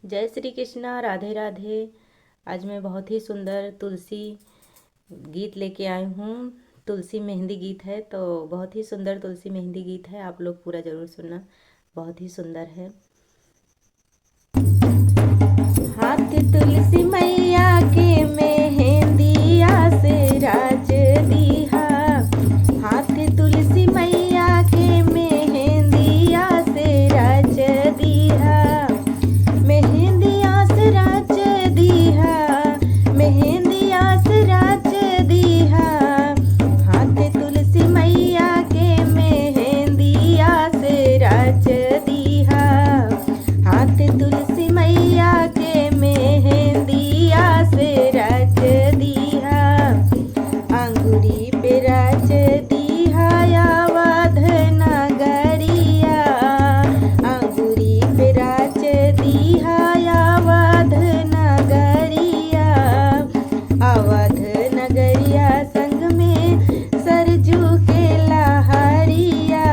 जय श्री कृष्णा, राधे राधे। आज मैं बहुत ही सुंदर तुलसी गीत लेके आई हूँ। तुलसी मेहंदी गीत है, तो बहुत ही सुंदर तुलसी मेहंदी गीत है। आप लोग पूरा ज़रूर सुनना, बहुत ही सुंदर है। हाथ तुलसी मैया के मेहंदिया से राज दिहा। हाथ तुलसी मैया के मेहंदिया से राज दिहा। मेहंदिया से राज दिहा। मेहंदिया से राज दिहा। हाथ तुलसी मैया के मेहंदिया से राज दिहा। हाथ तुलसी मैया के मेहंदिया से राज दिहा। अंगूरी पे राज दिहा अवध नगरिया। अंगूरी पे राज दिहा अवध नगरिया। अवध नगरिया संग में सरजू के लहरिया।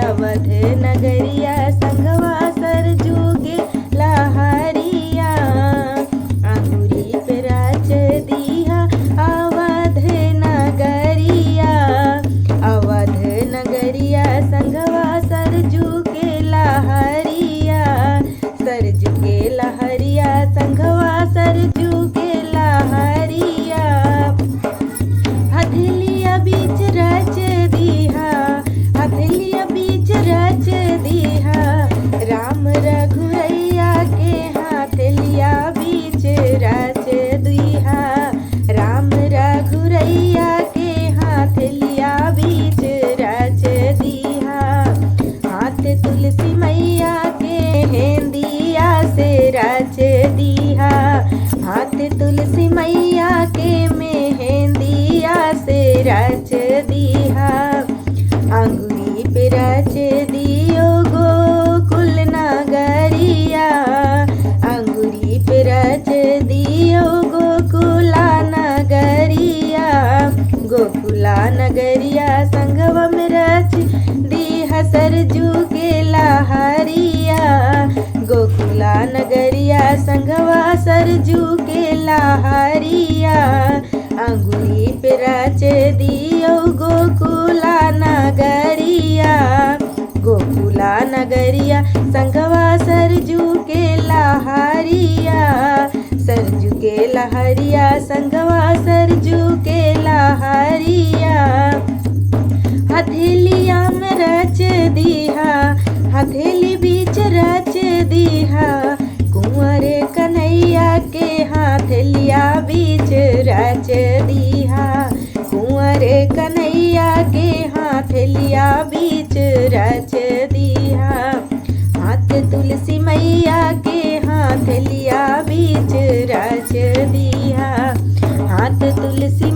अवध नगरिया संगवा सरजू के लहरिया। अंगूरी पे राज दिहा अवध नगरिया। अवध नगरिया संगवा सरजू के लहरिया। सरजू के लहरिया संगवा सरजू के लहरिया। हथेलिया बीच रच दिहा। हथेलिया बीच रच दिहा। राम रघुरैया के हथेलिया बीच रच दिहा। राम रघुरैया के हथेलिया बीच रच दिहा। हाथ तुलसी मैया के मेहंदिया से रच दिहा। हाथ तुलसी मैया के मेहंदिया से रच दिहा। अंगूरी पे रच दियो गोकुल नगरिया। अंगूरी पे रच दियो गोकुला नगरिया। गोकुला नगरिया संगवा में रच दिहा सरजू के लहरिया। गोकुला नगरिया संगवा सरजू के लहरिया। अंगूरी पे रच दियो गोकुला नगरिया। गोकुला नगरिया संगवा सरजू के लहरिया। सरजू के लहरिया संगवा सरजू के लहरिया। हथेलिया में रच दिहा। हथेली बीच रच दिहा। कुंवर कन्हैया के हथेलिया बीच रच दिहा। कुंवर कन्हैया के हथेलिया बीच रच दिहा। हाथ तुलसी मैया के हथेलिया बीच रच दिहा। हाथ तुलसी